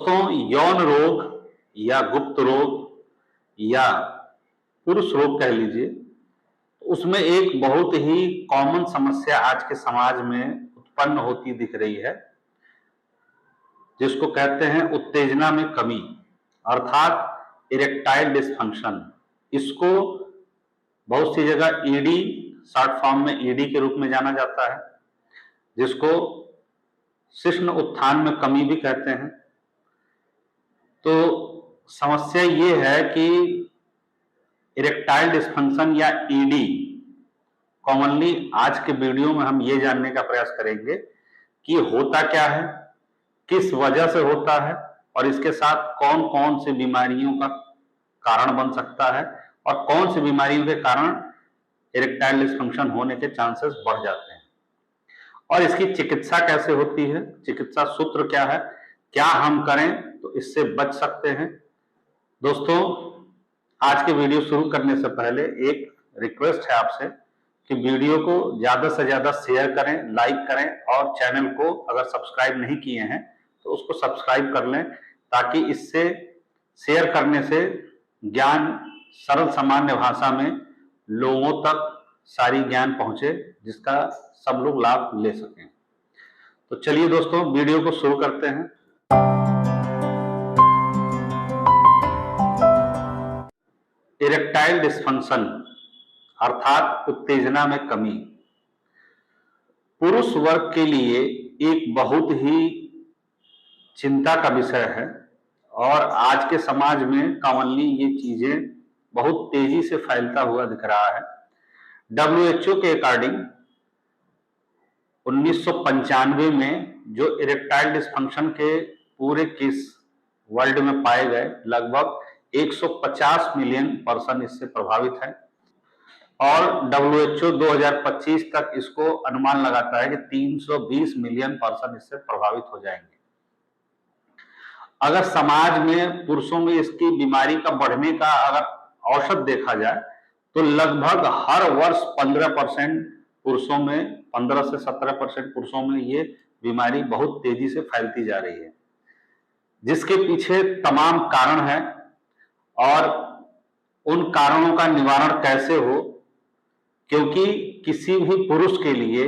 दोस्तों, यौन रोग या गुप्त रोग या पुरुष रोग कह लीजिए, उसमें एक बहुत ही कॉमन समस्या आज के समाज में उत्पन्न होती दिख रही है, जिसको कहते हैं उत्तेजना में कमी, अर्थात इरेक्टाइल डिसफंक्शन। इसको बहुत सी जगह ईडी, शॉर्ट फॉर्म में ईडी के रूप में जाना जाता है, जिसको शिश्न उत्थान में कमी भी कहते हैं। तो समस्या ये है कि इरेक्टाइल डिसफंक्शन या ईडी, कॉमनली आज के वीडियो में हम ये जानने का प्रयास करेंगे कि होता क्या है, किस वजह से होता है और इसके साथ कौन कौन सी बीमारियों का कारण बन सकता है और कौन सी बीमारियों के कारण इरेक्टाइल डिसफंक्शन होने के चांसेस बढ़ जाते हैं और इसकी चिकित्सा कैसे होती है, चिकित्सा सूत्र क्या है, क्या हम करें तो इससे बच सकते हैं। दोस्तों, आज के वीडियो शुरू करने से पहले एक रिक्वेस्ट है आपसे कि वीडियो को ज्यादा से ज्यादा शेयर करें, लाइक करें और चैनल को अगर सब्सक्राइब नहीं किए हैं तो उसको सब्सक्राइब कर लें, ताकि इससे शेयर करने से ज्ञान सरल सामान्य भाषा में लोगों तक सारी ज्ञान पहुंचे, जिसका सब लोग लाभ ले सकें। तो चलिए दोस्तों, वीडियो को शुरू करते हैं। इरेक्टाइल डिसफंक्शन अर्थात उत्तेजना में कमी पुरुष वर्ग के लिए एक बहुत ही चिंता का विषय है और आज के समाज में कॉमनली ये चीजें बहुत तेजी से फैलता हुआ दिख रहा है। WHO के अकॉर्डिंग 1995 में जो इरेक्टाइल डिसफंक्शन के पूरे केस वर्ल्ड में पाए गए, लगभग 150 मिलियन पर्सन इससे प्रभावित है और WHO 2025 तक इसको अनुमान लगाता है कि 320 मिलियन पर्सन इससे प्रभावित हो जाएंगे। अगर समाज में पुरुषों में इसकी बीमारी का बढ़ने का अगर औसत देखा जाए तो लगभग हर वर्ष 15% पुरुषों में, 15 से 17% पुरुषों में ये बीमारी बहुत तेजी से फैलती जा रही है, जिसके पीछे तमाम कारण है और उन कारणों का निवारण कैसे हो, क्योंकि किसी भी पुरुष के लिए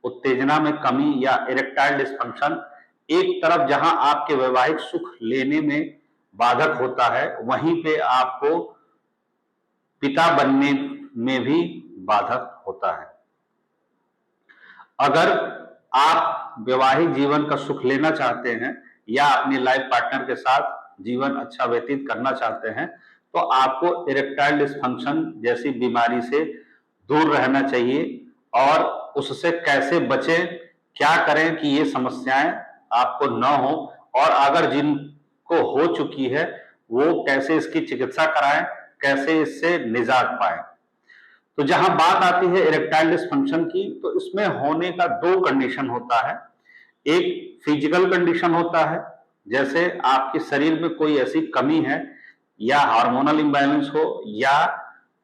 उत्तेजना में कमी या इरेक्टाइल डिसफंक्शन एक तरफ जहां आपके वैवाहिक सुख लेने में बाधक होता है, वहीं पे आपको पिता बनने में भी बाधक होता है। अगर आप वैवाहिक जीवन का सुख लेना चाहते हैं या अपने लाइफ पार्टनर के साथ जीवन अच्छा व्यतीत करना चाहते हैं तो आपको इरेक्टाइल डिसफंक्शन जैसी बीमारी से दूर रहना चाहिए और उससे कैसे बचें, क्या करें कि ये समस्याएं आपको न हो, और अगर जिनको हो चुकी है वो कैसे इसकी चिकित्सा कराएं, कैसे इससे निजात पाएं। तो जहां बात आती है इरेक्टाइल डिसफंक्शन की, तो इसमें होने का दो कंडीशन होता है। एक फिजिकल कंडीशन होता है, जैसे आपके शरीर में कोई ऐसी कमी है या हार्मोनल इंबैलेंस हो या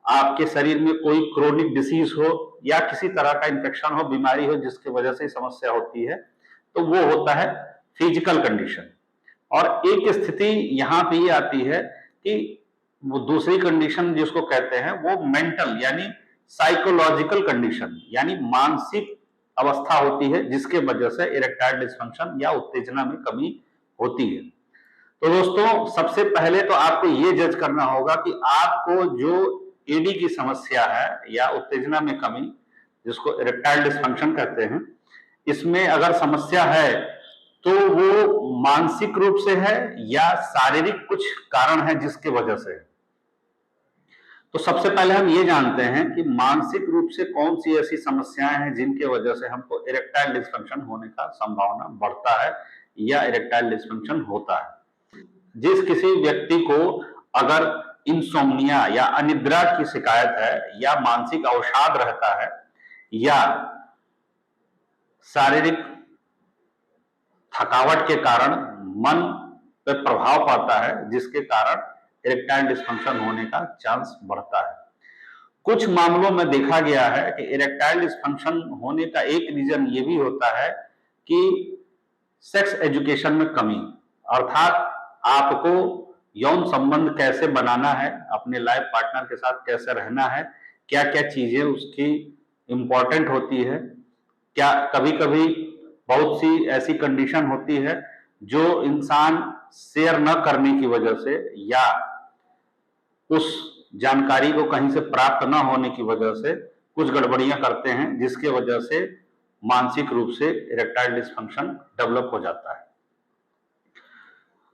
आपके शरीर में कोई क्रोनिक डिसीज हो या किसी तरह का इंफेक्शन हो, बीमारी हो जिसकी वजह से समस्या होती है, तो वो होता है फिजिकल कंडीशन। और एक स्थिति यहां पे ये आती है कि वो दूसरी कंडीशन जिसको कहते हैं वो मेंटल यानी साइकोलॉजिकल कंडीशन यानी मानसिक अवस्था होती है, जिसके वजह से इरेक्टाइल डिसफंक्शन या उत्तेजना में कमी होती है। तो दोस्तों, सबसे पहले तो आपको ये जज करना होगा कि आपको जो ईडी की समस्या है या उत्तेजना में कमी, जिसको इरेक्टाइल डिसफंक्शन कहते हैं, इसमें अगर समस्या है तो वो मानसिक रूप से है या शारीरिक कुछ कारण है जिसके वजह से है। तो सबसे पहले हम ये जानते हैं कि मानसिक रूप से कौन सी ऐसी समस्याएं हैं जिनके वजह से हमको इरेक्टाइल डिसफंक्शन होने का संभावना बढ़ता है या इरेक्टाइल डिसफंक्शन होता है। जिस किसी व्यक्ति को अगर इंसोम्निया या अनिद्रा की शिकायत है या मानसिक अवसाद रहता है या शारीरिक थकावट के कारण मन पर प्रभाव पड़ता है, जिसके कारण इरेक्टाइल डिसफंक्शन होने का चांस बढ़ता है। कुछ मामलों में देखा गया है कि इरेक्टाइल डिसफंक्शन होने का एक रीजन ये भी होता है कि सेक्स एजुकेशन में कमी, अर्थात आपको यौन संबंध कैसे बनाना है, अपने लाइफ पार्टनर के साथ कैसे रहना है, क्या क्या चीजें उसकी इंपॉर्टेंट होती है। क्या कभी कभी बहुत सी ऐसी कंडीशन होती है जो इंसान शेयर न करने की वजह से या उस जानकारी को कहीं से प्राप्त न होने की वजह से कुछ गड़बड़ियां करते हैं, जिसके वजह से मानसिक रूप से इरेक्टाइल डिस्फंक्शन डेवलप हो जाता है।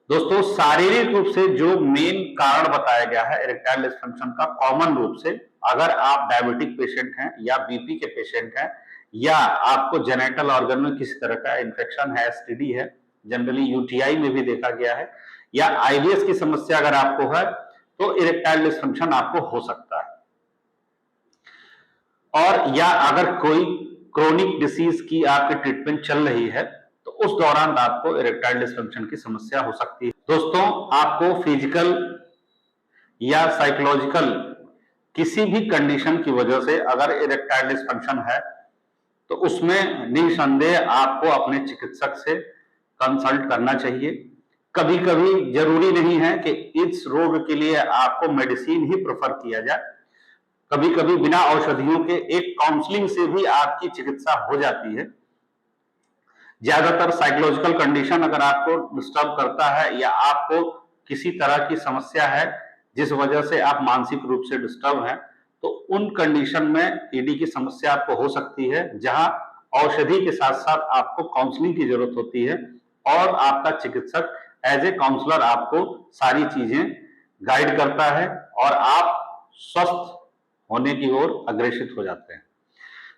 दोस्तों, शारीरिक रूप से जो मेन कारण बताया गया है इरेक्टाइल डिस्फंक्शन का, कॉमन रूप से अगर आप डायबिटिक पेशेंट हैं या बीपी के पेशेंट हैं या आपको जेनेटल ऑर्गन में किसी तरह का इन्फेक्शन है, एसटीडी है, जनरली यूटीआई में भी देखा गया है, या आईबीएस की समस्या अगर आपको है तो इरेक्टाइल डिस्फंक्शन आपको हो सकता है। और या अगर कोई क्रोनिक डिसीज की आपकी ट्रीटमेंट चल रही है तो उस दौरान आपको इरेक्टाइल डिस्फंक्शन की समस्या हो सकती है। दोस्तों, आपको फिजिकल या साइकोलॉजिकल किसी भी कंडीशन की वजह से अगर इरेक्टाइल डिस्फंक्शन है तो उसमें निसंदेह आपको अपने चिकित्सक से कंसल्ट करना चाहिए। कभी कभी जरूरी नहीं है कि इस रोग के लिए आपको मेडिसिन ही प्रेफर किया जाए, कभी कभी बिना औषधियों के एक काउंसलिंग से भी आपकी चिकित्सा हो जाती है। ज्यादातर साइकोलॉजिकल कंडीशन अगर आपको डिस्टर्ब करता है या आपको किसी तरह की समस्या है जिस वजह से आप मानसिक रूप से डिस्टर्ब हैं, तो उन कंडीशन में ईडी की समस्या आपको हो सकती है, जहां औषधि के साथ साथ आपको काउंसलिंग की जरूरत होती है और आपका चिकित्सक एज ए काउंसलर आपको सारी चीजें गाइड करता है और आप स्वस्थ होने की ओर अग्रसित हो जाते हैं।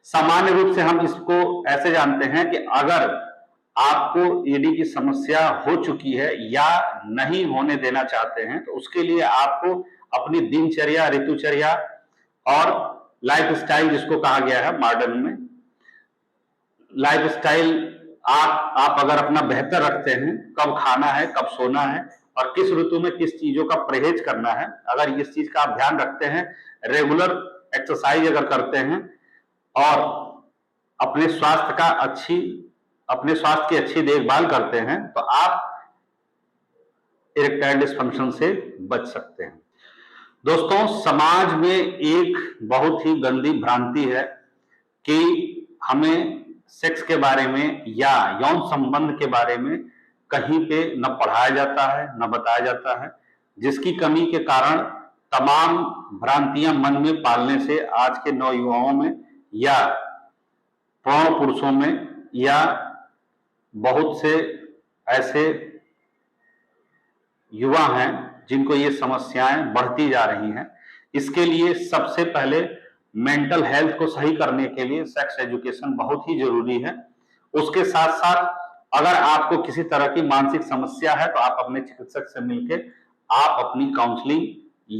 सामान्य रूप से हम इसको ऐसे जानते हैं कि अगर आपको ईडी की समस्या हो चुकी है या नहीं होने देना चाहते हैं तो उसके लिए आपको अपनी दिनचर्या, ऋतुचर्या और लाइफस्टाइल, जिसको कहा गया है मॉडर्न में लाइफस्टाइल, आप अगर अपना बेहतर रखते हैं, कब खाना है, कब सोना है और किस ऋतु में किस चीजों का परहेज करना है, अगर इस चीज का आप ध्यान रखते हैं, रेगुलर एक्सरसाइज अगर करते हैं और अपने स्वास्थ्य की अच्छी देखभाल करते हैं तो आप इरेक्टाइल डिस्फंक्शन से बच सकते हैं। दोस्तों, समाज में एक बहुत ही गंदी भ्रांति है कि हमें सेक्स के बारे में या यौन संबंध के बारे में कहीं पे न पढ़ाया जाता है न बताया जाता है, जिसकी कमी के कारण तमाम भ्रांतियां मन में पालने से आज के नौयुवाओं में या प्रौढ़ पुरुषों में या बहुत से ऐसे युवा हैं जिनको ये समस्याएं बढ़ती जा रही हैं। इसके लिए सबसे पहले मेंटल हेल्थ को सही करने के लिए सेक्स एजुकेशन बहुत ही जरूरी है। उसके साथ साथ अगर आपको किसी तरह की मानसिक समस्या है तो आप अपने चिकित्सक से मिलके आप अपनी काउंसलिंग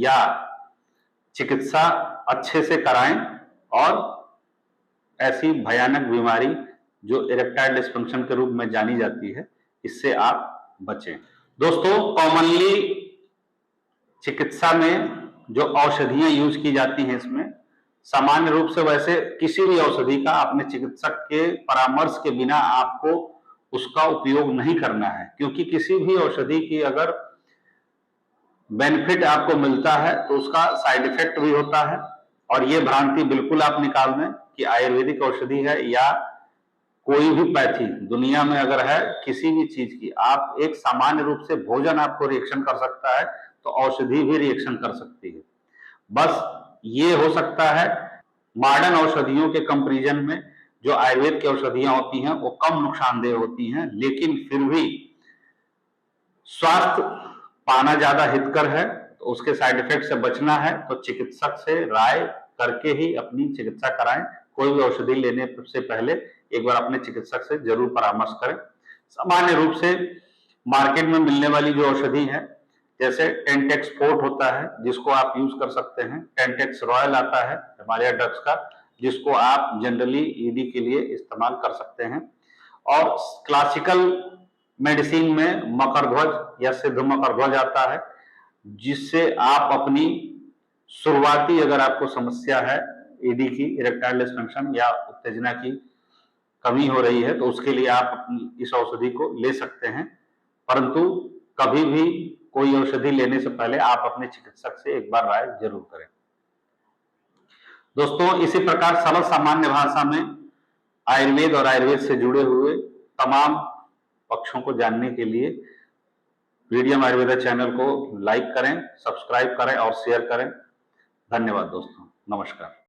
या चिकित्सा अच्छे से कराएं और ऐसी भयानक बीमारी जो इरेक्टाइल डिस्फंक्शन के रूप में जानी जाती है, इससे आप बचें। दोस्तों, कॉमनली चिकित्सा में जो औषधियां यूज की जाती हैं, इसमें सामान्य रूप से वैसे किसी भी औषधि का अपने चिकित्सक के परामर्श के बिना आपको उसका उपयोग नहीं करना है, क्योंकि किसी भी औषधि की अगर बेनिफिट आपको मिलता है तो उसका साइड इफेक्ट भी होता है। और ये भ्रांति बिल्कुल आप निकाल दें कि आयुर्वेदिक औषधि है या कोई भी पैथी दुनिया में अगर है किसी भी चीज की, आप एक सामान्य रूप से भोजन आपको रिएक्शन कर सकता है तो औषधि भी रिएक्शन कर सकती है। बस ये हो सकता है मॉडर्न औषधियों के कंपैरिजन में जो आयुर्वेद की औषधियां होती हैं वो कम नुकसानदेह होती हैं, लेकिन फिर भी स्वास्थ्य पाना ज्यादा हितकर है, तो उसके साइड इफेक्ट से बचना है तो चिकित्सक से राय करके ही अपनी चिकित्सा कराएं। कोई भी औषधि लेने से पहले एक बार अपने चिकित्सक से जरूर परामर्श करें। सामान्य रूप से मार्केट में मिलने वाली जो औषधि है, जैसे टेंटेक्स फोर्ट होता है जिसको आप यूज कर सकते हैं, टेंटेक्स रॉयल आता है हिमालय ड्रग्स का जिसको आप जनरली ईडी के लिए इस्तेमाल कर सकते हैं। और क्लासिकल मेडिसिन में मकरध्वज या सिद्ध मकरध्वज आता है, जिससे आप अपनी शुरुआती अगर आपको समस्या है ईडी की, इरेक्टाइल डिस्फंक्शन या उत्तेजना की कमी हो रही है, तो उसके लिए आप अपनी इस औषधि को ले सकते हैं परंतु कभी भी कोई औषधि लेने से पहले आप अपने चिकित्सक से एक बार राय जरूर करें। दोस्तों, इसी प्रकार सरल सामान्य भाषा में आयुर्वेद और आयुर्वेद से जुड़े हुए तमाम पक्षों को जानने के लिए मीडियम आयुर्वेदा चैनल को लाइक करें, सब्सक्राइब करें और शेयर करें। धन्यवाद दोस्तों, नमस्कार।